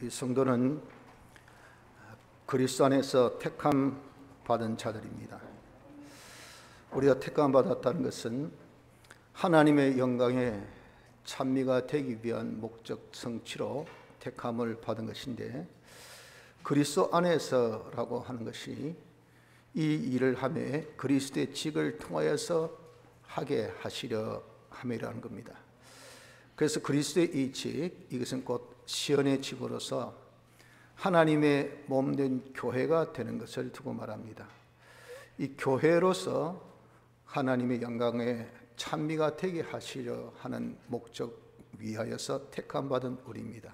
이 성도는 그리스도 안에서 택함 받은 자들입니다. 우리가 택함 받았다는 것은 하나님의 영광에 찬미가 되기 위한 목적 성취로 택함을 받은 것인데, 그리스도 안에서라고 하는 것이 이 일을 하며 그리스도의 직을 통하여서 하게 하시려 함이라는 겁니다. 그래서 그리스도의 이 직, 이것은 곧 시온의 직으로서 하나님의 몸된 교회가 되는 것을 두고 말합니다. 이 교회로서 하나님의 영광에 찬미가 되게 하시려 하는 목적 위하여서 택함받은 우리입니다.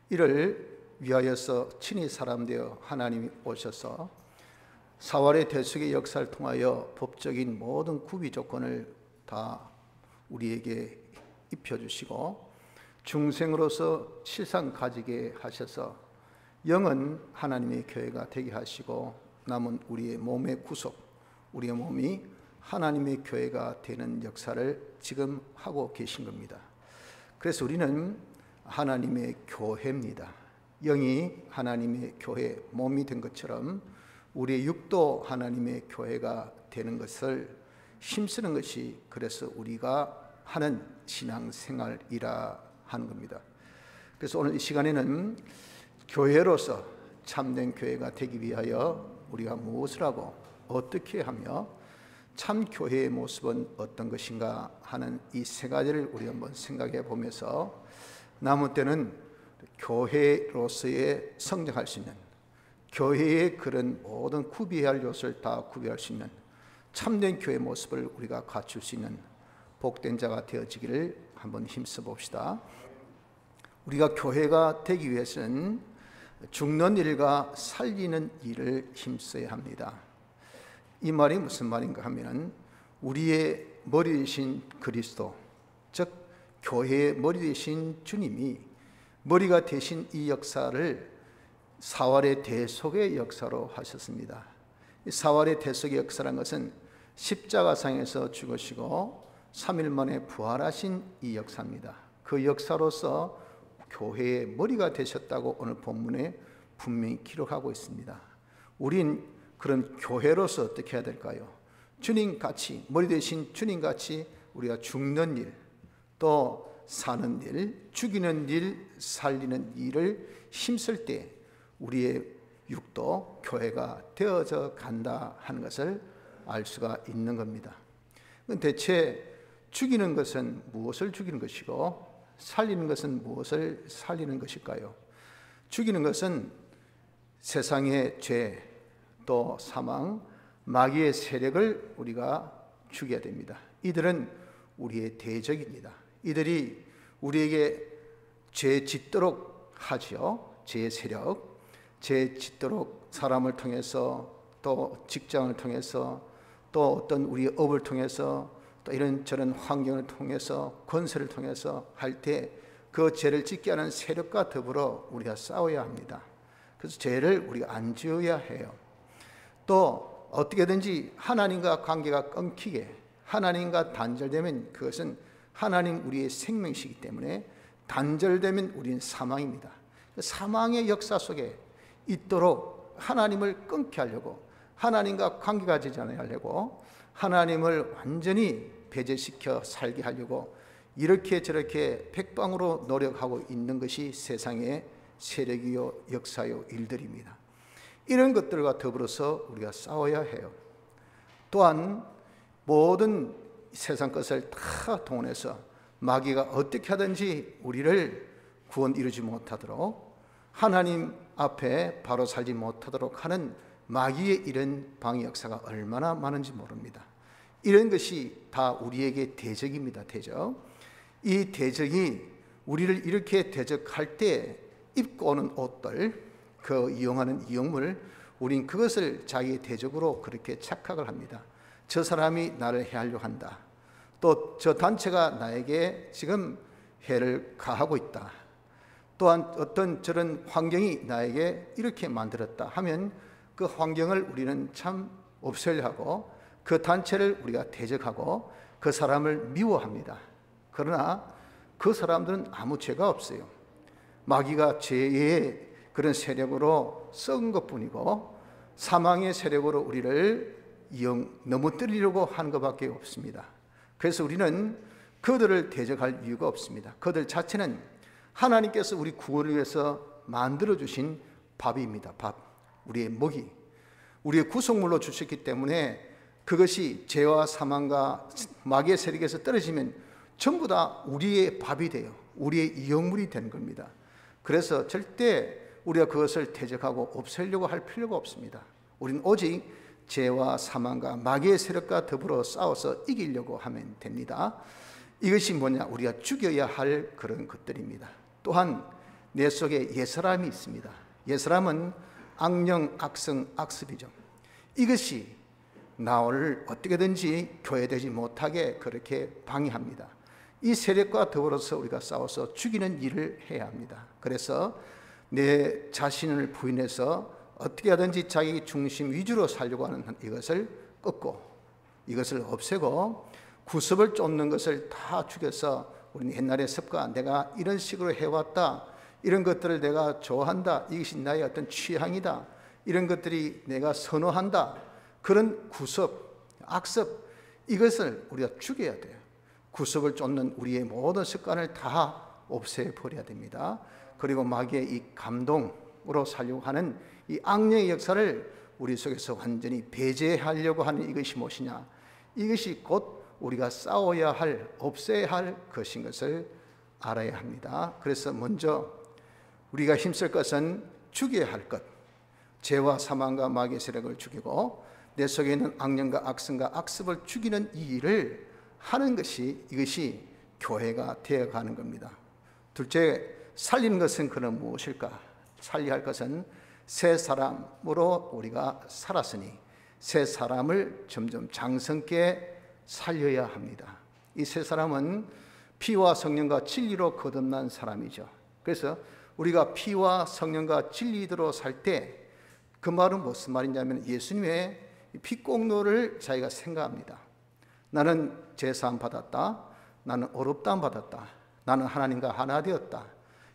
이를 위하여서 친히 사람 되어 하나님이 오셔서 사활의 대속의 역사를 통하여 법적인 모든 구비 조건을 다 우리에게 입혀주시고 중생으로서 실상 가지게 하셔서 영은 하나님의 교회가 되게 하시고 남은 우리의 몸의 구속, 우리의 몸이 하나님의 교회가 되는 역사를 지금 하고 계신 겁니다. 그래서 우리는 하나님의 교회입니다. 영이 하나님의 교회 몸이 된 것처럼 우리의 육도 하나님의 교회가 되는 것을 힘쓰는 것이 그래서 우리가 하는 신앙생활이라 하는 겁니다. 그래서 오늘 이 시간에는 교회로서 참된 교회가 되기 위하여 우리가 무엇을 하고 어떻게 하며 참 교회의 모습은 어떤 것인가 하는 이 세 가지를 우리 한번 생각해 보면서 남은 때는 교회로서의 성장할 수 있는, 교회의 그런 모든 구비해야 할 요소를 다 구비할 수 있는 참된 교회의 모습을 우리가 갖출 수 있는 복된 자가 되어지기를 한번 힘써 봅시다. 우리가 교회가 되기 위해서는 죽는 일과 살리는 일을 힘써야 합니다. 이 말이 무슨 말인가 하면 우리의 머리 되신 그리스도, 즉 교회의 머리 되신 주님이 머리가 되신 이 역사를 사활의 대속의 역사로 하셨습니다. 이 사활의 대속의 역사라는 것은 십자가상에서 죽으시고 3일 만에 부활하신 이 역사입니다. 그 역사로서 교회의 머리가 되셨다고 오늘 본문에 분명히 기록하고 있습니다. 우린 그런 교회로서 어떻게 해야 될까요? 주님같이, 머리 되신 주님같이 우리가 죽는 일, 또 사는 일, 죽이는 일, 살리는 일을 힘쓸 때 우리의 육도 교회가 되어져 간다 하는 것을 알 수가 있는 겁니다. 대체 죽이는 것은 무엇을 죽이는 것이고 살리는 것은 무엇을 살리는 것일까요? 죽이는 것은 세상의 죄, 또 사망, 마귀의 세력을 우리가 죽여야 됩니다. 이들은 우리의 대적입니다. 이들이 우리에게 죄 짓도록 하지요. 죄의 세력, 죄 짓도록 사람을 통해서, 또 직장을 통해서, 또 어떤 우리의 업을 통해서, 또 이런저런 환경을 통해서, 권세를 통해서 할 때 그 죄를 짓게 하는 세력과 더불어 우리가 싸워야 합니다. 그래서 죄를 우리가 안 지어야 해요. 또 어떻게든지 하나님과 관계가 끊기게, 하나님과 단절되면 그것은 하나님 우리의 생명이시기 때문에 단절되면 우리는 사망입니다. 사망의 역사 속에 있도록 하나님을 끊게 하려고, 하나님과 관계가 되지 않게 하려고, 하나님을 완전히 배제시켜 살게 하려고 이렇게 저렇게 백방으로 노력하고 있는 것이 세상의 세력이요 역사요 일들입니다. 이런 것들과 더불어서 우리가 싸워야 해요. 또한 모든 세상 것을 다 동원해서 마귀가 어떻게 하든지 우리를 구원 이루지 못하도록, 하나님 앞에 바로 살지 못하도록 하는 마귀의 이런 방해 역사가 얼마나 많은지 모릅니다. 이런 것이 다 우리에게 대적입니다. 대적. 이 대적이 우리를 이렇게 대적할 때 입고 오는 옷들, 그 이용하는 이용물, 우린 그것을 자기의 대적으로 그렇게 착각을 합니다. 저 사람이 나를 해하려고 한다. 또 저 단체가 나에게 지금 해를 가하고 있다. 또한 어떤 저런 환경이 나에게 이렇게 만들었다 하면 그 환경을 우리는 참 없애려 하고 그 단체를 우리가 대적하고 그 사람을 미워합니다. 그러나 그 사람들은 아무 죄가 없어요. 마귀가 죄의 그런 세력으로 썩은 것뿐이고 사망의 세력으로 우리를 넘어뜨리려고 하는 것밖에 없습니다. 그래서 우리는 그들을 대적할 이유가 없습니다. 그들 자체는 하나님께서 우리 구원을 위해서 만들어주신 밥입니다. 밥, 우리의 먹이, 우리의 구속물로 주셨기 때문에 그것이 죄와 사망과 마귀의 세력에서 떨어지면 전부 다 우리의 밥이 돼요. 우리의 이용물이 되는 겁니다. 그래서 절대 우리가 그것을 대적하고 없애려고 할 필요가 없습니다. 우리는 오직 죄와 사망과 마귀의 세력과 더불어 싸워서 이기려고 하면 됩니다. 이것이 뭐냐? 우리가 죽여야 할 그런 것들입니다. 또한 내 속에 옛사람이 있습니다. 옛사람은 악령, 악성, 악습이죠. 이것이 나를 어떻게든지 교회되지 못하게 그렇게 방해합니다. 이 세력과 더불어서 우리가 싸워서 죽이는 일을 해야 합니다. 그래서 내 자신을 부인해서 어떻게 하든지 자기 중심 위주로 살려고 하는 이것을 끊고 이것을 없애고 구습을 쫓는 것을 다 죽여서 우리는 옛날의 습관, 내가 이런 식으로 해왔다, 이런 것들을 내가 좋아한다, 이것이 나의 어떤 취향이다, 이런 것들이 내가 선호한다, 그런 구습, 악습, 이것을 우리가 죽여야 돼요. 구습을 쫓는 우리의 모든 습관을 다 없애버려야 됩니다. 그리고 마귀의 이 감동으로 살려고 하는 이 악령의 역사를 우리 속에서 완전히 배제하려고 하는 이것이 무엇이냐? 이것이 곧 우리가 싸워야 할, 없애야 할 것인 것을 알아야 합니다. 그래서 먼저 우리가 힘쓸 것은 죽여야 할 것, 죄와 사망과 마귀의 세력을 죽이고 내 속에 있는 악령과 악성과 악습을 죽이는 이 일을 하는 것이, 이것이 교회가 되어가는 겁니다. 둘째, 살리는 것은 그럼 무엇일까? 살려야 할 것은 새 사람으로 우리가 살았으니 새 사람을 점점 장성케 살려야 합니다. 이 새 사람은 피와 성령과 진리로 거듭난 사람이죠. 그래서 우리가 피와 성령과 진리대로 살 때 그 말은 무슨 말이냐면 예수님의 피공로를 자기가 생각합니다. 나는 제사함 받았다, 나는 어렵다함 받았다, 나는 하나님과 하나 되었다.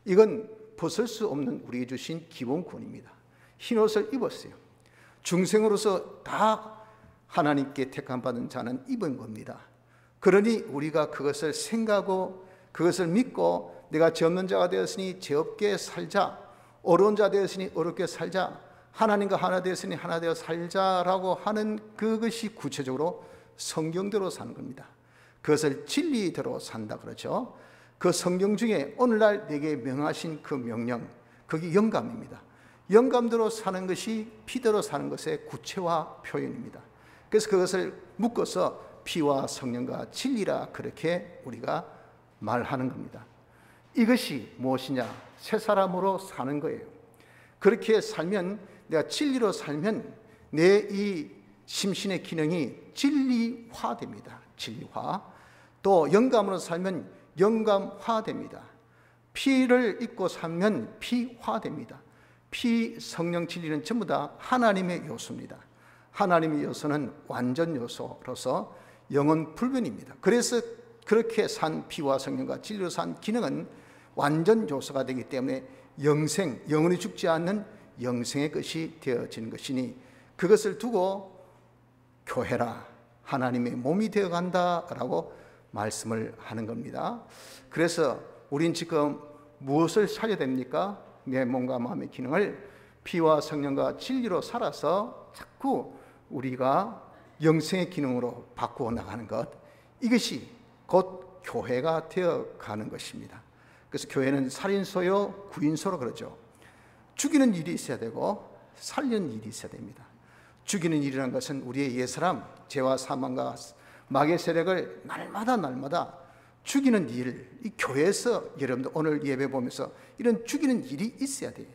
이건 벗을 수 없는 우리에게 주신 기본권입니다. 흰옷을 입었어요. 중생으로서 다 하나님께 택함받은 자는 입은 겁니다. 그러니 우리가 그것을 생각하고 그것을 믿고 내가 죄 없는 자가 되었으니 죄 없게 살자, 어려운 자 되었으니 어렵게 살자, 하나님과 하나 되었으니 하나 되어 살자라고 하는 그것이 구체적으로 성경대로 사는 겁니다. 그것을 진리대로 산다 그러죠. 그 성경 중에 오늘날 내게 명하신 그 명령, 그게 영감입니다. 영감대로 사는 것이 피대로 사는 것의 구체화 표현입니다. 그래서 그것을 묶어서 피와 성령과 진리라 그렇게 우리가 말하는 겁니다. 이것이 무엇이냐? 새 사람으로 사는 거예요. 그렇게 살면, 내가 진리로 살면 내 이 심신의 기능이 진리화됩니다. 진리화. 또 영감으로 살면 영감화됩니다. 피를 입고 살면 피화됩니다. 피, 성령, 진리는 전부 다 하나님의 요소입니다. 하나님의 요소는 완전 요소로서 영원 불변입니다. 그래서 그렇게 산 피와 성령과 진리로 산 기능은 완전 요소가 되기 때문에 영생, 영원히 죽지 않는 영생의 것이 되어지는 것이니 그것을 두고 교회라, 하나님의 몸이 되어간다라고 말씀을 하는 겁니다. 그래서 우린 지금 무엇을 살려야 됩니까? 내 몸과 마음의 기능을 피와 성령과 진리로 살아서 자꾸 우리가 영생의 기능으로 바꾸어 나가는 것, 이것이 곧 교회가 되어가는 것입니다. 그래서 교회는 살인소요 구인소로 그러죠. 죽이는 일이 있어야 되고 살리는 일이 있어야 됩니다. 죽이는 일이라는 것은 우리의 옛사람, 죄와 사망과 마귀의 세력을 날마다 죽이는 일, 이 교회에서 여러분들 오늘 예배 보면서 이런 죽이는 일이 있어야 돼요.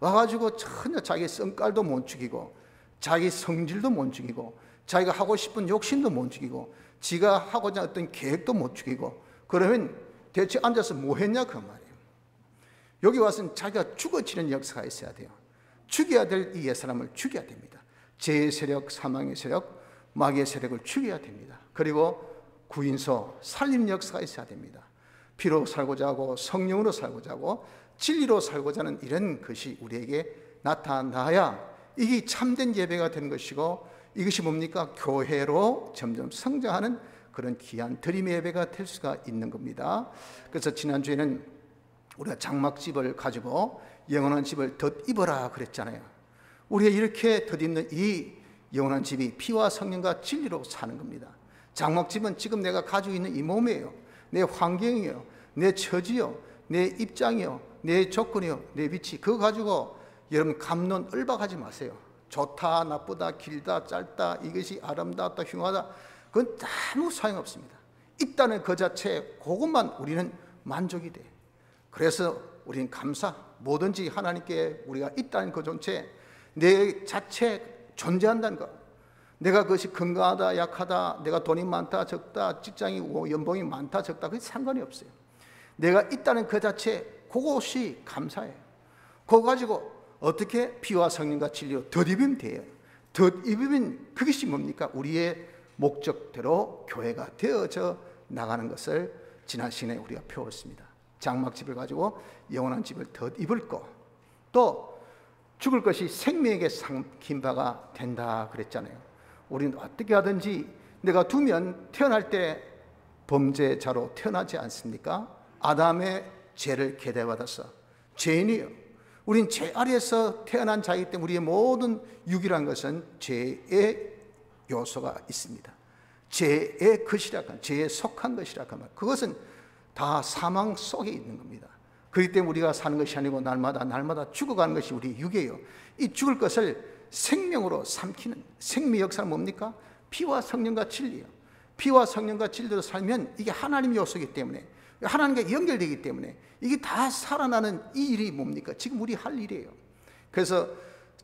와가지고 전혀 자기 성깔도 못 죽이고 자기 성질도 못 죽이고 자기가 하고 싶은 욕심도 못 죽이고 지가 하고자 했던 계획도 못 죽이고 그러면 대체 앉아서 뭐 했냐 그 말이에요. 여기 와서는 자기가 죽어지는 역사가 있어야 돼요. 죽여야 될 이 옛사람을 죽여야 됩니다. 죄의 세력, 사망의 세력, 마귀의 세력을 죽여야 됩니다. 그리고 구인소, 살리는 역사가 있어야 됩니다. 피로 살고자 하고 성령으로 살고자 하고 진리로 살고자 하는 이런 것이 우리에게 나타나야 이게 참된 예배가 되는 것이고, 이것이 뭡니까? 교회로 점점 성장하는 그런 귀한 드림의 예배가 될 수가 있는 겁니다. 그래서 지난주에는 우리가 장막집을 가지고 영원한 집을 덧입어라 그랬잖아요. 우리가 이렇게 덧입는 이 영원한 집이 피와 성령과 진리로 사는 겁니다. 장막집은 지금 내가 가지고 있는 이 몸이에요. 내 환경이요, 내 처지요, 내 입장이요, 내 조건이요, 내 위치, 그거 가지고 여러분 감론 을박하지 마세요. 좋다, 나쁘다, 길다, 짧다, 이것이 아름답다, 흉하다, 그건 아무 소용없습니다. 있다는 그 자체, 그것만 우리는 만족이 돼. 그래서 우리는 감사, 뭐든지 하나님께 우리가 있다는 그 전체, 내 자체 존재한다는 것, 내가 그것이 건강하다, 약하다, 내가 돈이 많다, 적다, 직장이 연봉이 많다, 적다, 그게 상관이 없어요. 내가 있다는 그 자체, 그것이 감사해요. 그거 가지고 어떻게 피와 성령과 진리로 덧입으면 돼요. 덧입으면 그것이 뭡니까? 우리의 목적대로 교회가 되어져 나가는 것을 지난 시간에 우리가 배웠습니다. 장막집을 가지고 영원한 집을 덧입을 거, 또 죽을 것이 생명에게 삼킨 바가 된다 그랬잖아요. 우리는 어떻게 하든지 내가 두면 태어날 때 범죄자로 태어나지 않습니까? 아담의 죄를 계대받아서 죄인이에요. 우린 죄 아래에서 태어난 자이기 때문에 우리의 모든 육이라는 것은 죄의 요소가 있습니다. 죄의 것이라 하면, 죄에 속한 것이라 하면 그것은 다 사망 속에 있는 겁니다. 그렇기 때문에 우리가 사는 것이 아니고 날마다 죽어가는 것이 우리 육이에요. 이 죽을 것을 생명으로 삼키는 생명 역사는 뭡니까? 피와 성령과 진리예요. 피와 성령과 진리로 살면 이게 하나님의 요소이기 때문에, 하나님과 연결되기 때문에 이게 다 살아나는 이 일이 뭡니까? 지금 우리 할 일이에요. 그래서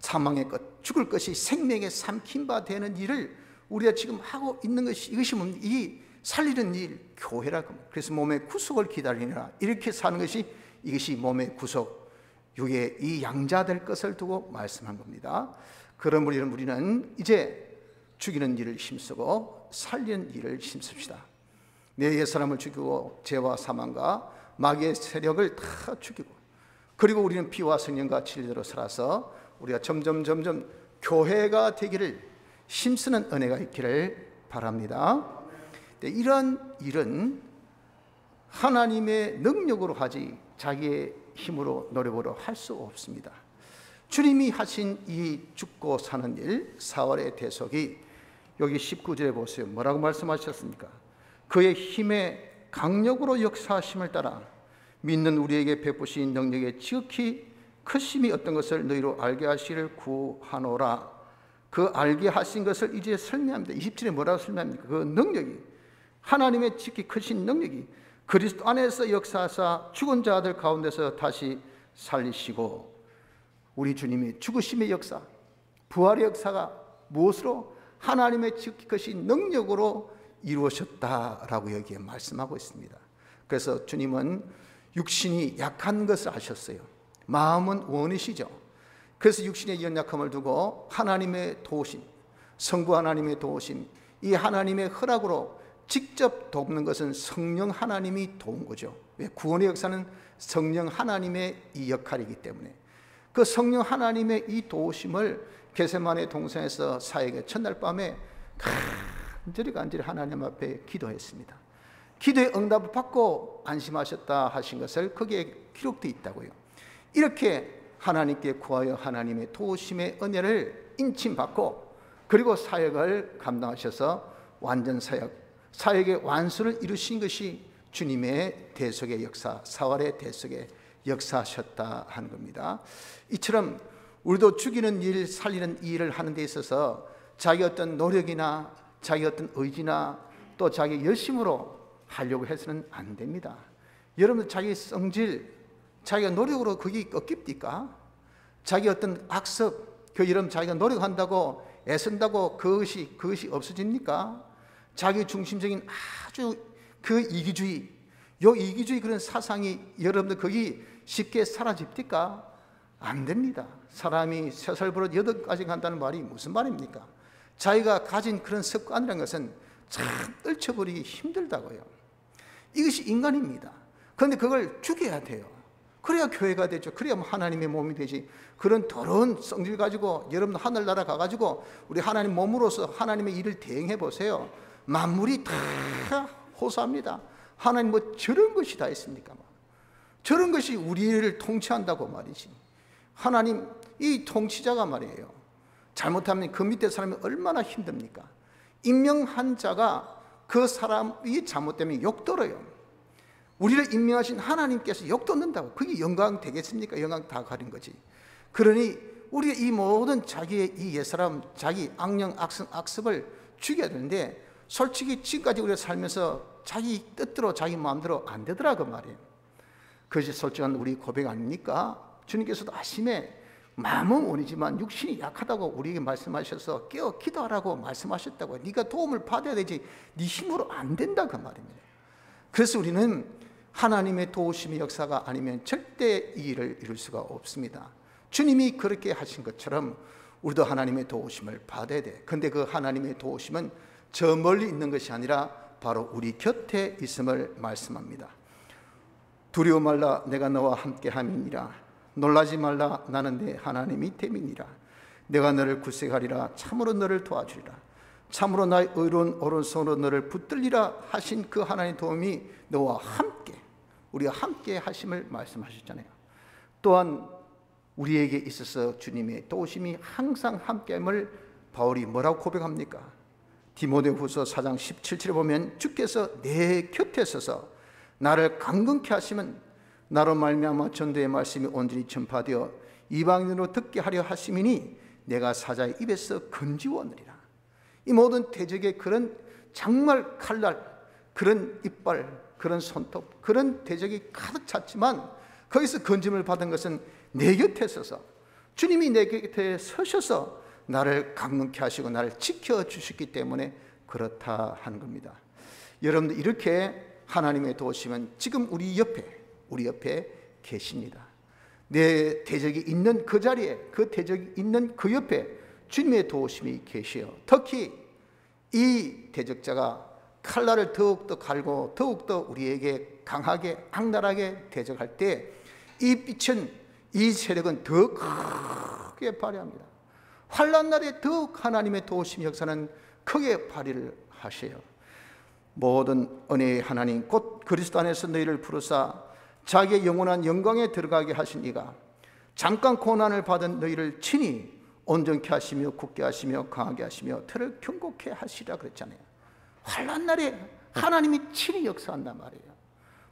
사망의 것, 죽을 것이 생명에 삼킨 바 되는 일을 우리가 지금 하고 있는 것이, 이것이 뭡니까? 이 살리는 일, 교회라고 합니다. 그래서 몸의 구속을 기다리느라 이렇게 사는 것이, 이것이 몸의 구속, 육의 이 양자 될 것을 두고 말씀한 겁니다. 그러므로 우리는 이제 죽이는 일을 힘쓰고 살리는 일을 힘씁시다. 내 옛사람을 죽이고 죄와 사망과 마귀의 세력을 다 죽이고, 그리고 우리는 피와 성령과 진리로 살아서 우리가 점점 교회가 되기를 힘쓰는 은혜가 있기를 바랍니다. 이런 일은 하나님의 능력으로 하지 자기의 힘으로 노력으로 할 수 없습니다. 주님이 하신 이 죽고 사는 일, 사활의 대속이 여기 19절에 보세요. 뭐라고 말씀하셨습니까? 그의 힘의 강력으로 역사하심을 따라 믿는 우리에게 베푸신 능력의 지극히 크심이 어떤 것을 너희로 알게 하시기를 구하노라. 그 알게 하신 것을 이제 설명합니다. 20절에 뭐라고 설명합니까? 그 능력이, 하나님의 지극히 크신 능력이 그리스도 안에서 역사하사 죽은 자들 가운데서 다시 살리시고, 우리 주님이 죽으심의 역사, 부활의 역사가 무엇으로? 하나님의 지극히 크신 능력으로 이루어졌다라고 여기에 말씀하고 있습니다. 그래서 주님은 육신이 약한 것을 아셨어요. 마음은 원이시죠. 그래서 육신의 연약함을 두고 하나님의 도우심, 성부 하나님의 도우심, 이 하나님의 허락으로 직접 돕는 것은 성령 하나님이 도운 거죠. 왜? 구원의 역사는 성령 하나님의 이 역할이기 때문에 그 성령 하나님의 이 도우심을 겟세마네 동산에서 사역의 첫날 밤에 간절히 하나님 앞에 기도했습니다. 기도의 응답을 받고 안심하셨다 하신 것을 거기에 기록되어 있다고요. 이렇게 하나님께 구하여 하나님의 도우심의 은혜를 인침받고, 그리고 사역을 감당하셔서 완전 사역의 완수를 이루신 것이 주님의 대속의 역사, 사활의 대속의 역사하셨다 하는 겁니다. 이처럼 우리도 죽이는 일, 살리는 일을 하는 데 있어서 자기 어떤 노력이나 자기 어떤 의지나 또 자기 열심으로 하려고 해서는 안 됩니다. 여러분, 자기 성질, 자기가 노력으로 그게 꺾입니까? 자기 어떤 악습, 여러분 자기가 노력한다고 애쓴다고 그것이 없어집니까? 자기 중심적인 아주 그 이기주의, 요 이기주의 그런 사상이 여러분들 거기 쉽게 사라집니까? 안 됩니다. 사람이 세살버릇 8가지 간다는 말이 무슨 말입니까? 자기가 가진 그런 습관이라는 것은 참 떨쳐버리기 힘들다고요. 이것이 인간입니다. 그런데 그걸 죽여야 돼요. 그래야 교회가 되죠. 그래야 하나님의 몸이 되지. 그런 더러운 성질 가지고 여러분 하늘나라 가가지고 우리 하나님 몸으로서 하나님의 일을 대행해 보세요. 만물이 다 호소합니다. 하나님 뭐 저런 것이 다 있습니까? 저런 것이 우리를 통치한다고 말이지. 하나님 이 통치자가 말이에요. 잘못하면 그 밑에 사람이 얼마나 힘듭니까? 임명한 자가 그 사람이 잘못되면 욕들어요. 우리를 임명하신 하나님께서 욕듣는다고. 그게 영광 되겠습니까? 영광 다 가린 거지. 그러니 우리의 이 모든 자기의 이 옛사람, 자기 악령, 악습을 죽여야 되는데 솔직히 지금까지 우리가 살면서 자기 뜻대로 자기 마음대로 안 되더라 그 말이에요. 그것이 솔직한 우리 고백 아닙니까? 주님께서도 아심에 마음은 원이지만 육신이 약하다고 우리에게 말씀하셔서 깨어 기도하라고 말씀하셨다고. 네가 도움을 받아야 되지 네 힘으로 안 된다 그 말입니다. 그래서 우리는 하나님의 도우심의 역사가 아니면 절대 이 일을 이룰 수가 없습니다. 주님이 그렇게 하신 것처럼 우리도 하나님의 도우심을 받아야 돼. 그런데 그 하나님의 도우심은 저 멀리 있는 것이 아니라 바로 우리 곁에 있음을 말씀합니다. 두려워 말라, 내가 너와 함께 함이니라. 놀라지 말라, 나는 내 하나님이 됨이니라. 내가 너를 구색하리라. 참으로 너를 도와주리라. 참으로 나의 의로운 오른손으로 너를 붙들리라 하신 그 하나님의 도움이 너와 함께, 우리가 함께 하심을 말씀하셨잖아요. 또한 우리에게 있어서 주님의 도우심이 항상 함께함을 바울이 뭐라고 고백합니까? 디모데후서 4장 17절에 보면 주께서 내 곁에 서서 나를 강건케 하시면 나로 말미암아 전도의 말씀이 온전히 전파되어 이방인으로 듣게 하려 하심이니 내가 사자의 입에서 건지워내리라. 이 모든 대적의 그런 정말 칼날, 그런 이빨, 그런 손톱, 그런 대적이 가득 찼지만 거기서 건짐을 받은 것은 내 곁에 서서 주님이 내 곁에 서셔서 나를 강건케 하시고 나를 지켜주셨기 때문에 그렇다 하는 겁니다. 여러분들 이렇게 하나님의 도우심은 지금 우리 옆에 계십니다. 내 대적이 있는 그 자리에, 그 대적이 있는 그 옆에 주님의 도우심이 계시요. 특히 이 대적자가 칼날을 더욱더 갈고 더욱더 우리에게 강하게 악랄하게 대적할 때 이 빛은, 이 세력은 더 크게 발휘합니다. 환난 날에 더욱 하나님의 도우심 역사는 크게 발휘를 하셔요. 모든 은혜의 하나님 곧 그리스도 안에서 너희를 부르사 자기의 영원한 영광에 들어가게 하신 이가 잠깐 고난을 받은 너희를 친히 온전케 하시며 굳게 하시며 강하게 하시며 터를 견고케 하시라 그랬잖아요. 환난 날에 하나님이 친히 역사한단 말이에요.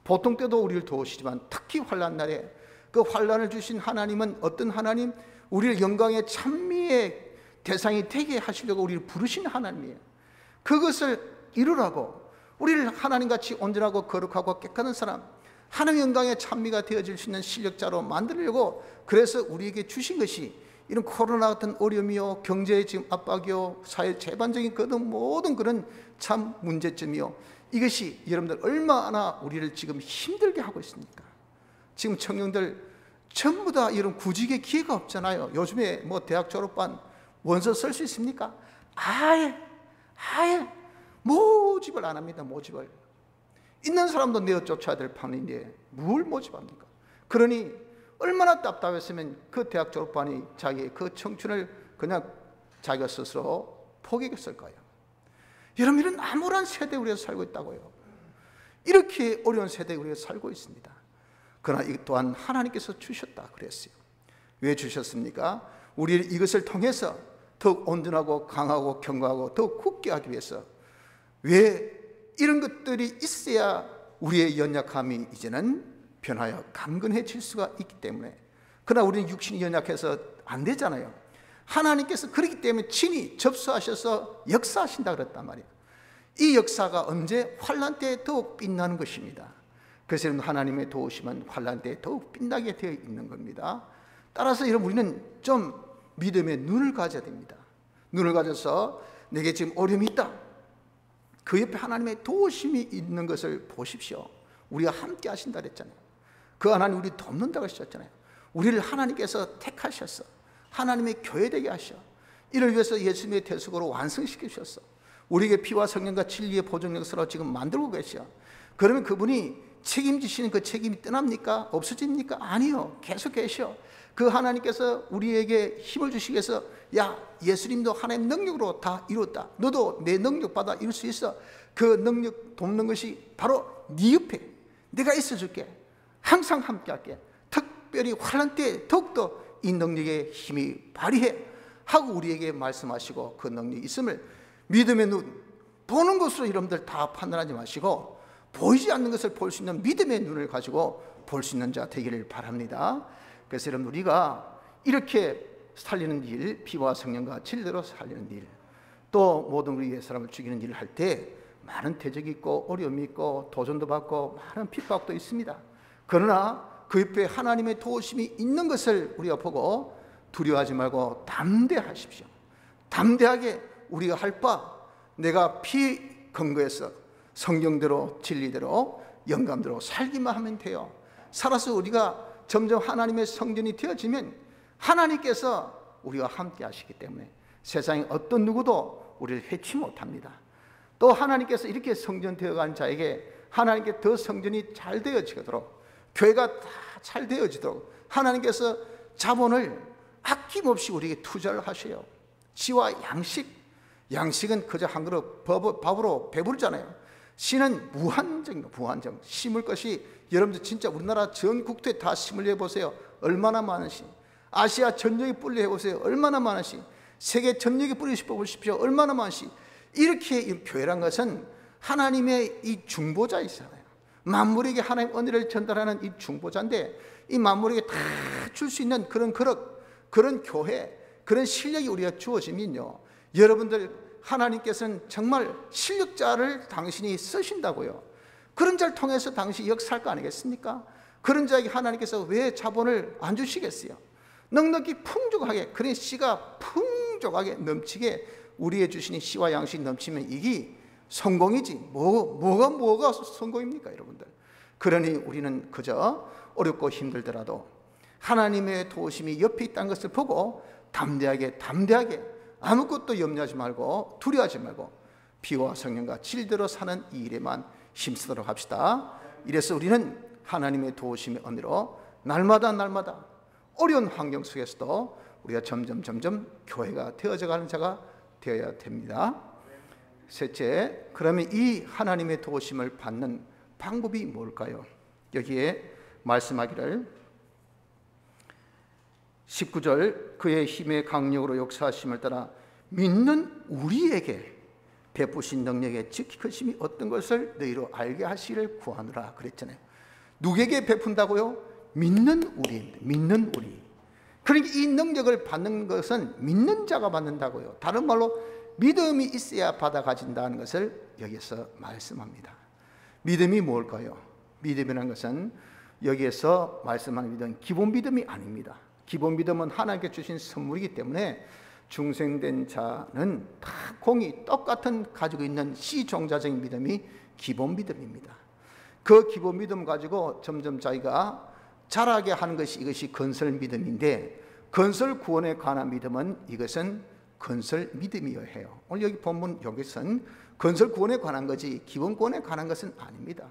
보통 때도 우리를 도우시지만 특히 환난 날에 그 환난을 주신 하나님은 어떤 하나님? 우리를 영광의 찬미의 대상이 되게 하시려고 우리를 부르신 하나님이에요. 그것을 이루라고 우리를 하나님같이 온전하고 거룩하고 깨끗한 사람, 하나님 영광의 찬미가 되어질 수 있는 실력자로 만들려고 그래서 우리에게 주신 것이 이런 코로나 같은 어려움이요, 경제의 지금 압박이요, 사회 재반적인 그런 모든 그런 참 문제점이요, 이것이 여러분들 얼마나 우리를 지금 힘들게 하고 있습니까? 지금 청년들 전부 다 이런 구직의 기회가 없잖아요. 요즘에 뭐 대학 졸업반 원서 쓸 수 있습니까? 아예 모집을 안 합니다. 모집을 있는 사람도 내어 쫓아야 될 판인데 뭘 모집합니까? 그러니 얼마나 답답했으면 그 대학 졸업반이 자기의 그 청춘을 그냥 자기가 스스로 포기했을까요? 여러분, 이런 암울한 세대에 우리가 살고 있다고요. 이렇게 어려운 세대에 우리가 살고 있습니다. 그러나 이 또한 하나님께서 주셨다 그랬어요. 왜 주셨습니까? 우리 이것을 통해서 더욱 온전하고 강하고 견고하고 더욱 굳게 하기 위해서. 왜? 이런 것들이 있어야 우리의 연약함이 이제는 변하여 강건해질 수가 있기 때문에. 그러나 우리는 육신이 연약해서 안 되잖아요. 하나님께서 그렇기 때문에 친히 접수하셔서 역사하신다 그랬단 말이에요. 이 역사가 언제? 환난 때에 더욱 빛나는 것입니다. 그래서 하나님의 도우심은 환난 때에 더욱 빛나게 되어 있는 겁니다. 따라서 여러분, 우리는 좀 믿음의 눈을 가져야 됩니다. 눈을 가져서 내게 지금 어려움이 있다, 그 옆에 하나님의 도우심이 있는 것을 보십시오. 우리가 함께 하신다 그랬잖아요. 그 하나님 우리 돕는다고 하셨잖아요. 우리를 하나님께서 택하셨어. 하나님의 교회 되게 하셔. 이를 위해서 예수님의 대속으로 완성시켜 주셨어. 우리에게 피와 성령과 진리의 보존 역사로 지금 만들고 계셔. 그러면 그분이 책임지시는 그 책임이 떠납니까? 없어집니까? 아니요. 계속 계셔. 그 하나님께서 우리에게 힘을 주시기 위해서 야, 예수님도 하나님 능력으로 다 이뤘다. 너도 내 능력 받아 이룰 수 있어. 그 능력 돕는 것이 바로 네 옆에 내가 있어줄게. 항상 함께할게. 특별히 환난 때에 더욱더 이 능력의 힘이 발휘해 하고 우리에게 말씀하시고 그 능력이 있음을 믿음의 눈, 보는 것으로 여러분들 다 판단하지 마시고 보이지 않는 것을 볼 수 있는 믿음의 눈을 가지고 볼 수 있는 자 되기를 바랍니다. 그래서 여러분 우리가 이렇게 살리는 일, 피와 성령과 진리로 살리는 일, 또 모든 우리의 사람을 죽이는 일을 할 때 많은 대적이 있고 어려움이 있고 도전도 받고 많은 핍박도 있습니다. 그러나 그 옆에 하나님의 도우심이 있는 것을 우리가 보고 두려워하지 말고 담대하십시오. 담대하게 우리가 할 바 내가 피 근거해서 성경대로 진리대로 영감대로 살기만 하면 돼요. 살아서 우리가 점점 하나님의 성전이 되어지면 하나님께서 우리와 함께 하시기 때문에 세상에 어떤 누구도 우리를 해치 못합니다. 또 하나님께서 이렇게 성전 되어간 자에게 하나님께 더 성전이 잘 되어지도록 교회가 다 잘 되어지도록 하나님께서 자본을 아낌없이 우리에게 투자를 하셔요. 지와 양식, 양식은 그저 한 그릇 밥으로 배부르잖아요. 씨는 무한정 심을 것이 여러분들 진짜 우리나라 전 국토에 다 심을 해보세요. 얼마나 많은 씨. 아시아 전역에 뿌리 해보세요. 얼마나 많은 씨. 세계 전역에 뿌리시고 보십시오. 얼마나 많은 씨. 이렇게 이 교회란 것은 하나님의 이 중보자이잖아요. 만물에게 하나님 은혜를 전달하는 이 중보자인데 이 만물에게 다 줄 수 있는 그런 그릇, 그런 교회, 그런 실력이 우리가 주어지면요, 여러분들 하나님께서는 정말 실력자를 당신이 쓰신다고요. 그런 자를 통해서 당신이 역사할 거 아니겠습니까? 그런 자에게 하나님께서 왜 자본을 안 주시겠어요? 넉넉히 풍족하게, 그런 씨가 풍족하게 넘치게 우리의 주시는 씨와 양식이 넘치면 이게 성공이지 뭐가 성공입니까 여러분들? 그러니 우리는 그저 어렵고 힘들더라도 하나님의 도우심이 옆에 있다는 것을 보고 담대하게 아무것도 염려하지 말고 두려워하지 말고 피와 성령과 진리대로 사는 이 일에만 힘쓰도록 합시다. 이래서 우리는 하나님의 도우심의 은혜로 날마다 어려운 환경 속에서도 우리가 점점 교회가 되어져 가는 자가 되어야 됩니다. 셋째, 그러면 이 하나님의 도우심을 받는 방법이 뭘까요? 여기에 말씀하기를 19절 그의 힘의 강력으로 역사하심을 따라 믿는 우리에게 베푸신 능력의 즉히 크심이 어떤 것을 너희로 알게 하시기를 구하노라 그랬잖아요. 누구에게 베푼다고요? 믿는 우리. 그러니까 이 능력을 받는 것은 믿는 자가 받는다고요. 다른 말로 믿음이 있어야 받아 가진다는 것을 여기서 말씀합니다. 믿음이 뭘까요? 믿음이라는 것은 여기에서 말씀하는 믿음은 기본 믿음이 아닙니다. 기본 믿음은 하나님께 주신 선물이기 때문에 중생된 자는 다 공이 똑같은 가지고 있는 씨종자적인 믿음이 기본 믿음입니다. 그 기본 믿음 가지고 점점 자기가 자라게 하는 것이 이것이 건설 믿음인데, 건설 구원에 관한 믿음은 이것은 건설 믿음이어야 해요. 오늘 여기 본문 여기서는 건설 구원에 관한 거지 기본 구원에 관한 것은 아닙니다.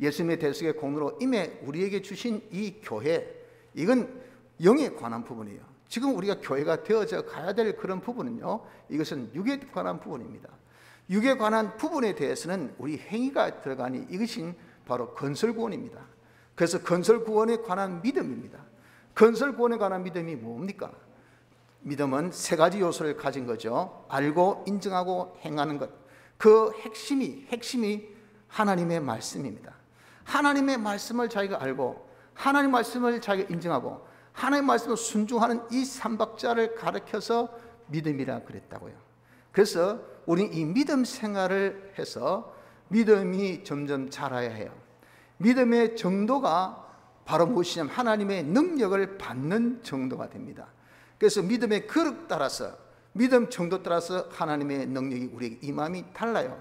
예수님의 대속의 공로로 이미 우리에게 주신 이 교회, 이건 영에 관한 부분이에요. 지금 우리가 교회가 되어져 가야 될 그런 부분은요, 이것은 육에 관한 부분입니다. 육에 관한 부분에 대해서는 우리 행위가 들어가니 이것이 바로 건설 구원입니다. 그래서 건설 구원에 관한 믿음입니다. 건설 구원에 관한 믿음이 뭡니까? 믿음은 세 가지 요소를 가진 거죠. 알고 인정하고 행하는 것. 그 핵심이 하나님의 말씀입니다. 하나님의 말씀을 자기가 알고 하나님의 말씀을 자기가 인정하고 하나님의 말씀을 순종하는 이 삼박자를 가르쳐서 믿음이라 그랬다고요. 그래서 우리는 이 믿음 생활을 해서 믿음이 점점 자라야 해요. 믿음의 정도가 바로 무엇이냐면 하나님의 능력을 받는 정도가 됩니다. 그래서 믿음의 그릇 따라서, 믿음 정도 따라서 하나님의 능력이 우리에게 임함이 달라요.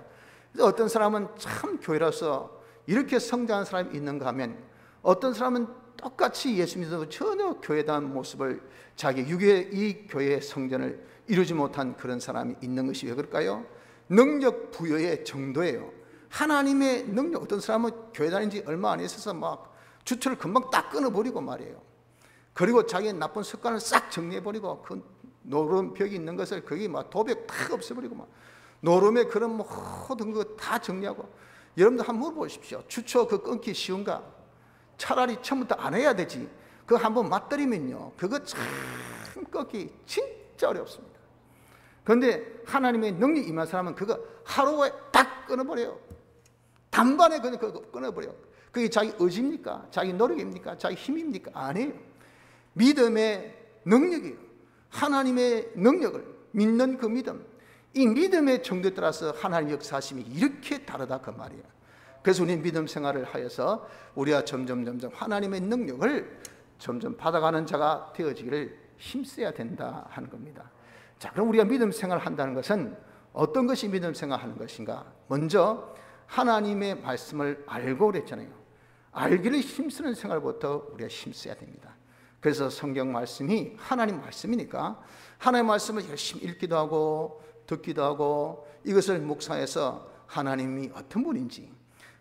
그래서 어떤 사람은 참 교회라서 이렇게 성장한 사람이 있는가 하면, 어떤 사람은 똑같이 예수 믿어도 전혀 교회다운 모습을 자기 육의 이 교회의 성전을 이루지 못한 그런 사람이 있는 것이 왜 그럴까요? 능력 부여의 정도예요. 하나님의 능력, 어떤 사람은 교회 다닌 지 얼마 안 있어서 막 주철을 금방 딱 끊어버리고 말이에요. 그리고 자기의 나쁜 습관을 싹 정리해버리고 그 노름벽이 있는 것을 거기 막 도벽 다 없애버리고 막 노름의 그런 모든 거 다 정리하고. 여러분들 한번 물어보십시오. 주초 그 끊기 쉬운가? 차라리 처음부터 안 해야 되지. 그거 한번 맞들이면요, 그거 참 끊기 진짜 어렵습니다. 그런데 하나님의 능력이 임한 사람은 그거 하루에 딱 끊어버려요. 단번에 그냥 그거 끊어버려요. 그게 자기 의지입니까? 자기 노력입니까? 자기 힘입니까? 아니에요. 믿음의 능력이에요. 하나님의 능력을 믿는 그 믿음, 이 믿음의 정도에 따라서 하나님의 역사하심이 이렇게 다르다 그 말이에요. 그래서 우리 믿음 생활을 하여서 우리가 점점 하나님의 능력을 점점 받아가는 자가 되어지기를 힘써야 된다 하는 겁니다. 자, 그럼 우리가 믿음 생활을 한다는 것은 어떤 것이 믿음 생활하는 것인가? 먼저 하나님의 말씀을 알고 그랬잖아요. 알기를 힘쓰는 생활부터 우리가 힘써야 됩니다. 그래서 성경 말씀이 하나님 말씀이니까 하나님의 말씀을 열심히 읽기도 하고 듣기도 하고 이것을 묵상해서 하나님이 어떤 분인지,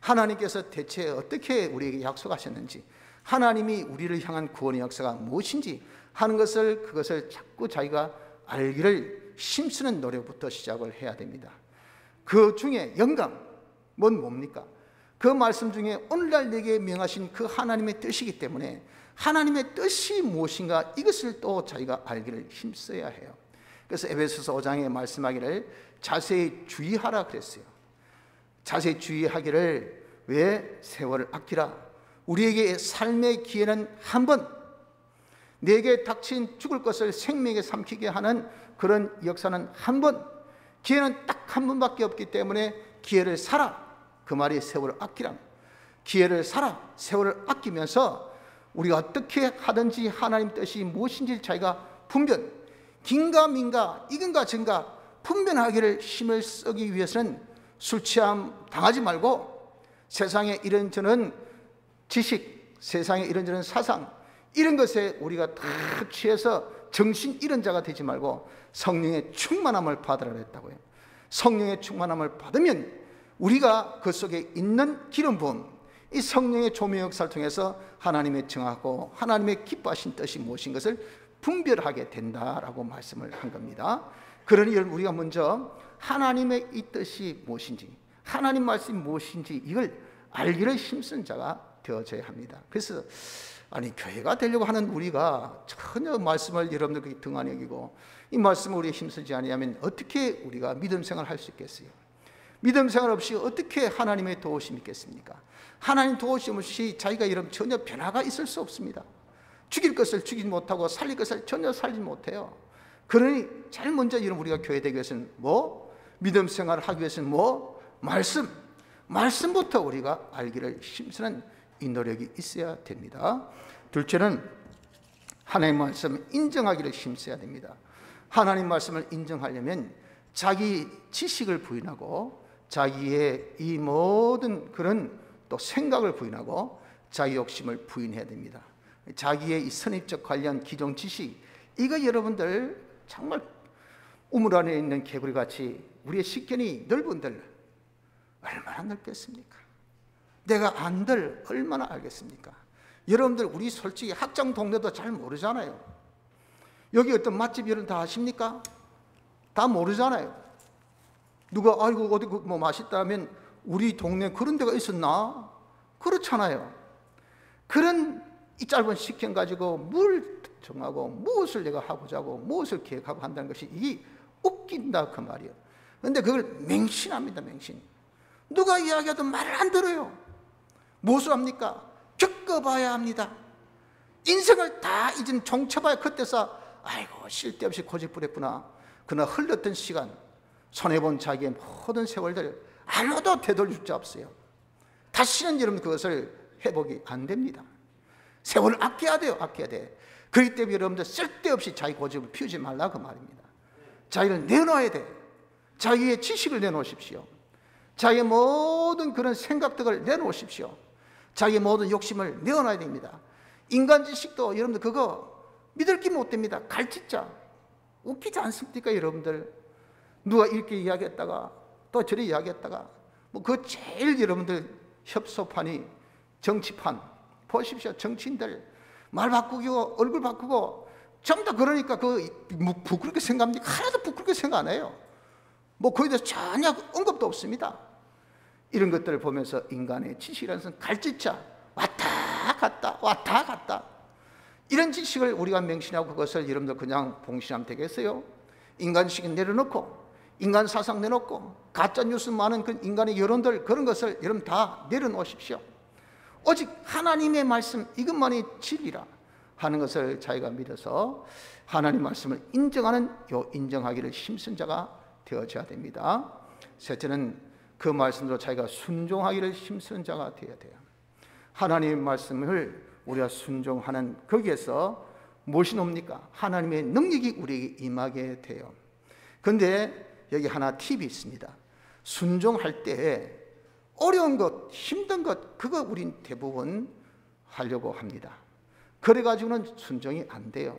하나님께서 대체 어떻게 우리에게 약속하셨는지, 하나님이 우리를 향한 구원의 역사가 무엇인지 하는 것을, 그것을 자꾸 자기가 알기를 힘쓰는 노력부터 시작을 해야 됩니다. 그 중에 영감, 뭡니까? 그 말씀 중에 오늘날 내게 명하신 그 하나님의 뜻이기 때문에 하나님의 뜻이 무엇인가 이것을 또 자기가 알기를 힘써야 해요. 그래서 에베소서 5장에 말씀하기를 자세히 주의하라 그랬어요. 자세히 주의하기를, 왜? 세월을 아끼라. 우리에게 삶의 기회는 한 번, 내게 닥친 죽을 것을 생명에 삼키게 하는 그런 역사는 한 번, 기회는 딱 한 번밖에 없기 때문에 기회를 살아. 그 말이 세월을 아끼라. 기회를 살아. 세월을 아끼면서 우리가 어떻게 하든지 하나님 뜻이 무엇인지 자기가 분별, 긴가 민가, 이근가 전가 분별하기를 힘을 쓰기 위해서는 술 취함 당하지 말고 세상에 이런저런 지식, 세상에 이런저런 사상, 이런 것에 우리가 다 취해서 정신 잃은 자가 되지 말고 성령의 충만함을 받으라 그랬다고요. 성령의 충만함을 받으면 우리가 그 속에 있는 기름 부음, 이 성령의 조명 역사를 통해서 하나님의 정하고 하나님의 기뻐하신 뜻이 무엇인 것을 분별하게 된다라고 말씀을 한 겁니다. 그러니 우리가 먼저 하나님의 이 뜻이 무엇인지, 하나님 말씀이 무엇인지 이걸 알기를 힘쓴 자가 되어져야 합니다. 그래서 교회가 되려고 하는 우리가 전혀 말씀을 여러분들 등한히 여기고 이 말씀을 우리가 힘쓰지 않으면 어떻게 우리가 믿음 생활을 할 수 있겠어요? 믿음 생활 없이 어떻게 하나님의 도우심이 있겠습니까? 하나님 도우심 없이 자기가 이런 전혀 변화가 있을 수 없습니다. 죽일 것을 죽이지 못하고 살릴 것을 전혀 살지 못해요. 그러니 제일 먼저 이런 우리가 교회 되기 위해서는 믿음 생활을 하기 위해서는 말씀부터 우리가 알기를 힘쓰는 이 노력이 있어야 됩니다. 둘째는 하나님 말씀을 인정하기를 힘써야 됩니다. 하나님 말씀을 인정하려면 자기 지식을 부인하고 자기의 이 모든 그런 또 생각을 부인하고 자기 욕심을 부인해야 됩니다. 자기의 이 선입적 관련 기존 지식, 이거 여러분들 정말 우물 안에 있는 개구리같이 우리의 식견이 넓은들 얼마나 넓겠습니까? 내가 안들 얼마나 알겠습니까? 여러분들 우리 솔직히 학장 동네도 잘 모르잖아요. 여기 어떤 맛집 여러분 다 아십니까? 다 모르잖아요. 누가 어디 뭐 맛있다 하면 우리 동네 그런 데가 있었나? 그렇잖아요. 그런 이 짧은 식견 가지고 뭘 정하고 무엇을 내가 하고자 하고 무엇을 계획하고 한다는 것이 이게 웃긴다 그 말이에요. 그런데 그걸 맹신합니다. 맹신. 누가 이야기해도 말을 안 들어요. 무엇을 합니까? 겪어봐야 합니다. 인생을 다 이젠 종쳐봐야 그때서 쓸데없이 고집부렸구나. 그러나 흘렀던 시간, 손해본 자기의 모든 세월들 아무도 되돌릴 수 없어요. 다시는 여러분 그것을 회복이 안 됩니다. 세월을 아껴야 돼요. 아껴야 돼. 그렇기 때문에 여러분들 쓸데없이 자기 고집을 피우지 말라 그 말입니다. 자기를 내놓아야 돼. 자기의 지식을 내놓으십시오. 자기의 모든 그런 생각들을 내놓으십시오. 자기의 모든 욕심을 내어놔야 됩니다. 인간 지식도 여러분들 그거 믿을 게 못 됩니다. 갈짓자. 웃기지 않습니까 여러분들? 누가 이렇게 이야기했다가 또 저리 이야기했다가 뭐 그 제일 여러분들 협소판이 정치판 보십시오. 정치인들 말 바꾸고 얼굴 바꾸고 전부 다 그러니까 부끄럽게 생각합니까? 하나도 부끄럽게 생각 안 해요. 뭐 거기에 대해서 전혀 언급도 없습니다. 이런 것들을 보면서 인간의 지식이라는 것은 갈짓자 왔다 갔다 왔다 갔다 이런 지식을 우리가 맹신하고 그것을 여러분들 그냥 봉신하면 되겠어요? 인간 지식 내려놓고 인간 사상 내놓고 가짜뉴스 많은 그 인간의 여론들 그런 것을 여러분 다 내려놓으십시오. 오직 하나님의 말씀 이것만이 진리라 하는 것을 자기가 믿어서 하나님 말씀을 인정하는 인정하기를 힘쓴 자가 되어져야 됩니다. 셋째는 그 말씀으로 자기가 순종하기를 힘쓰는 자가 되어야 돼요. 하나님의 말씀을 우리가 순종하는 거기에서 무엇이 옵니까? 하나님의 능력이 우리에게 임하게 돼요. 그런데 여기 하나 팁이 있습니다. 순종할 때 어려운 것, 힘든 것 그거 우린 대부분 하려고 합니다. 그래가지고는 순종이 안 돼요.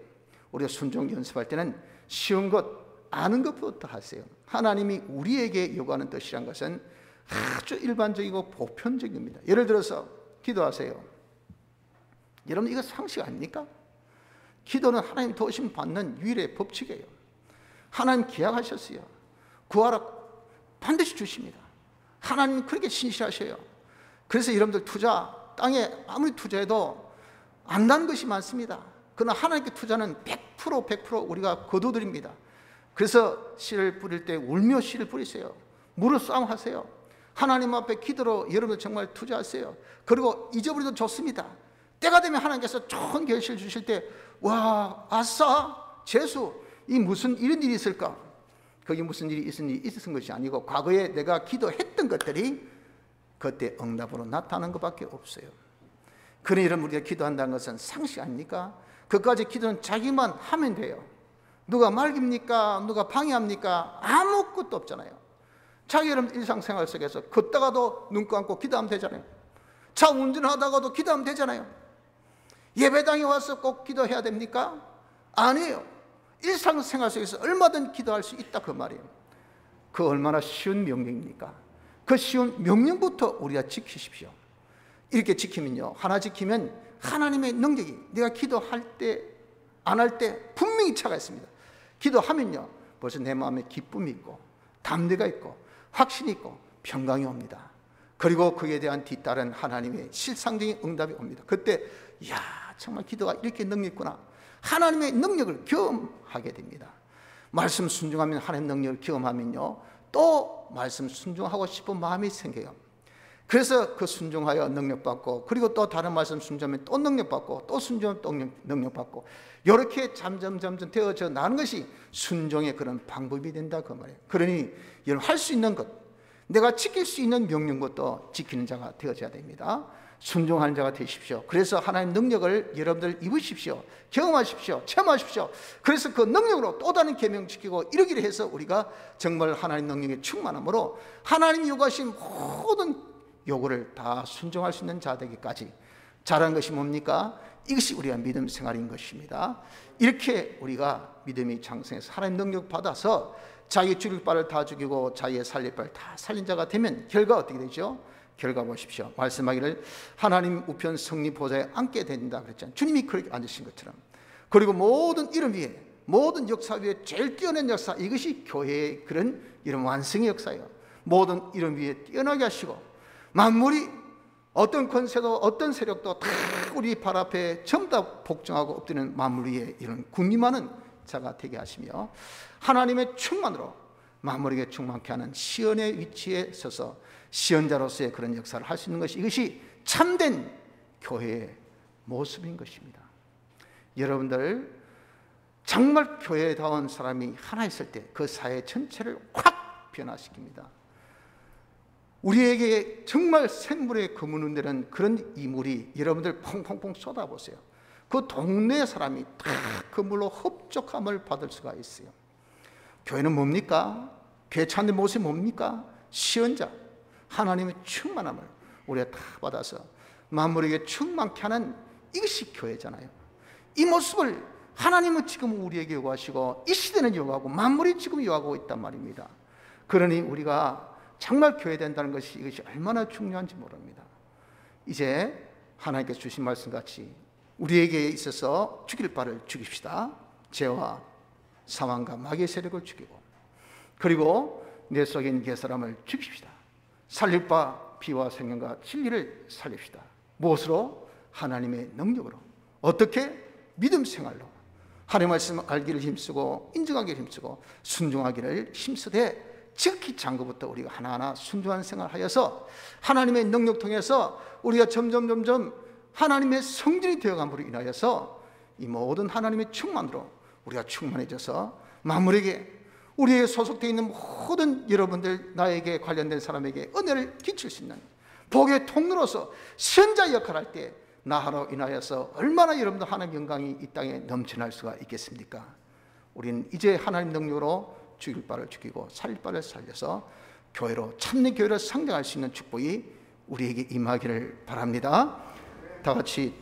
우리가 순종 연습할 때는 쉬운 것, 아는 것부터 하세요. 하나님이 우리에게 요구하는 뜻이란 것은 아주 일반적이고 보편적입니다. 예를 들어서 기도하세요. 여러분 이거 상식 아닙니까? 기도는 하나님 도우심 받는 유일의 법칙이에요. 하나님 기약하셨어요. 구하라 반드시 주십니다. 하나님 그렇게 신실하셔요. 그래서 여러분들 투자, 땅에 아무리 투자해도 안 나는 것이 많습니다. 그러나 하나님께 투자는 100% 우리가 거둬들입니다. 그래서 씨를 뿌릴 때 울며 씨를 뿌리세요. 무릎 싸움하세요. 하나님 앞에 기도로 여러분들 정말 투자하세요. 그리고 잊어버려도 좋습니다. 때가 되면 하나님께서 좋은 결실을 주실 때 와 아싸 재수 이 무슨 이런 일이 있을까? 거기 무슨 일이 있었던 것이 아니고 과거에 내가 기도했던 것들이 그때 응답으로 나타나는 것밖에 없어요. 그런 이런 우리가 기도한다는 것은 상식 아닙니까? 그까지 기도는 자기만 하면 돼요. 누가 말깁니까? 누가 방해합니까? 아무것도 없잖아요. 자기 여러분 일상생활 속에서 걷다가도 눈 감고 기도하면 되잖아요. 차 운전하다가도 기도하면 되잖아요. 예배당에 와서 꼭 기도해야 됩니까? 아니에요. 일상생활 속에서 얼마든 기도할 수 있다 그 말이에요. 그 얼마나 쉬운 명령입니까? 그 쉬운 명령부터 우리가 지키십시오. 이렇게 지키면요, 하나 지키면 하나님의 능력이 내가 기도할 때 안 할 때 분명히 차가 있습니다. 기도하면요 벌써 내 마음에 기쁨이 있고 담대가 있고 확신이 있고 평강이 옵니다. 그리고 그에 대한 뒤따른 하나님의 실상적인 응답이 옵니다. 그때 이야 정말 기도가 이렇게 능력이 있구나. 하나님의 능력을 경험하게 됩니다. 말씀 순종하면 하나님의 능력을 경험하면요 또 말씀 순종하고 싶은 마음이 생겨요. 그래서 그 순종하여 능력받고 그리고 또 다른 말씀 순종하면 또 능력받고 또 순종하면 또 능력받고 이렇게 점점 되어져 나는 것이 순종의 그런 방법이 된다 그 말이에요. 그러니 여러분 할 수 있는 것 내가 지킬 수 있는 명령부터 지키는 자가 되어져야 됩니다. 순종하는 자가 되십시오. 그래서 하나님의 능력을 여러분들 입으십시오. 경험하십시오. 체험하십시오. 그래서 그 능력으로 또 다른 계명 지키고 이러기를 해서 우리가 정말 하나님 능력에 충만함으로 하나님이 요구하신 모든 요구를 다 순종할 수 있는 자 되기까지 잘한 것이 뭡니까? 이것이 우리가 믿음 생활인 것입니다. 이렇게 우리가 믿음이 장성해서 하나님 능력 받아서 자기 죽일 바를 다 죽이고 자기의 살릴 바를 다 살린 자가 되면 결과 어떻게 되죠? 결과 보십시오. 말씀하기를 하나님 우편 성리 보좌에 앉게 된다 그랬잖아요. 주님이 그렇게 앉으신 것처럼. 그리고 모든 이름 위에 모든 역사 위에 제일 뛰어난 역사 이것이 교회의 그런 이런 완성의 역사예요. 모든 이름 위에 뛰어나게 하시고 만물이 어떤 권세도 어떤 세력도 다 우리 발 앞에 전부 다 복종하고 엎드리는 만물 위에 이런 군림하는 자가 되게 하시며 하나님의 충만으로 만물에게 충만케 하는 시언의 위치에 서서 시언자로서의 그런 역사를 할 수 있는 것이 이것이 참된 교회의 모습인 것입니다. 여러분들 정말 교회다운 사람이 하나 있을 때 그 사회 전체를 확 변화시킵니다. 우리에게 정말 샘물에 거무는 데는 그런 이물이 여러분들 펑펑펑 쏟아보세요. 그 동네 사람이 다 그 물로 흡족함을 받을 수가 있어요. 교회는 뭡니까? 교회 찾는 모습이 뭡니까? 시언자 하나님의 충만함을 우리가 다 받아서 만물에게 충만케 하는 이것이 교회잖아요. 이 모습을 하나님은 지금 우리에게 요구하시고 이 시대는 요구하고 만물이 지금 요구하고 있단 말입니다. 그러니 우리가 정말 교회 된다는 것이 이것이 얼마나 중요한지 모릅니다. 이제 하나님께서 주신 말씀같이 우리에게 있어서 죽일 바를 죽입시다. 죄와 사망과 마귀의 세력을 죽이고, 그리고 내 속에 있는 옛사람을 죽입시다. 살릴 바 피와 생명과 진리를 살립시다. 무엇으로? 하나님의 능력으로. 어떻게? 믿음 생활로. 하나님의 말씀 알기를 힘쓰고 인정하기를 힘쓰고 순종하기를 힘쓰되, 지극히 장거부터 우리가 하나하나 순종한 생활하여서 하나님의 능력 통해서 우리가 점점 하나님의 성전이 되어감으로 인하여서 이 모든 하나님의 충만으로 우리가 충만해져서 만물에게, 우리에게 소속되어 있는 모든 여러분들, 나에게 관련된 사람에게 은혜를 끼칠 수 있는 복의 통로로서 선자 역할을 할 때 나로 인하여서 얼마나 여러분들 하나님의 영광이 이 땅에 넘쳐날 수가 있겠습니까? 우리는 이제 하나님 능력으로 죽일 바를 죽이고 살릴 바를 살려서 교회로, 참된 교회로 성장할 수 있는 축복이 우리에게 임하기를 바랍니다. 다 같이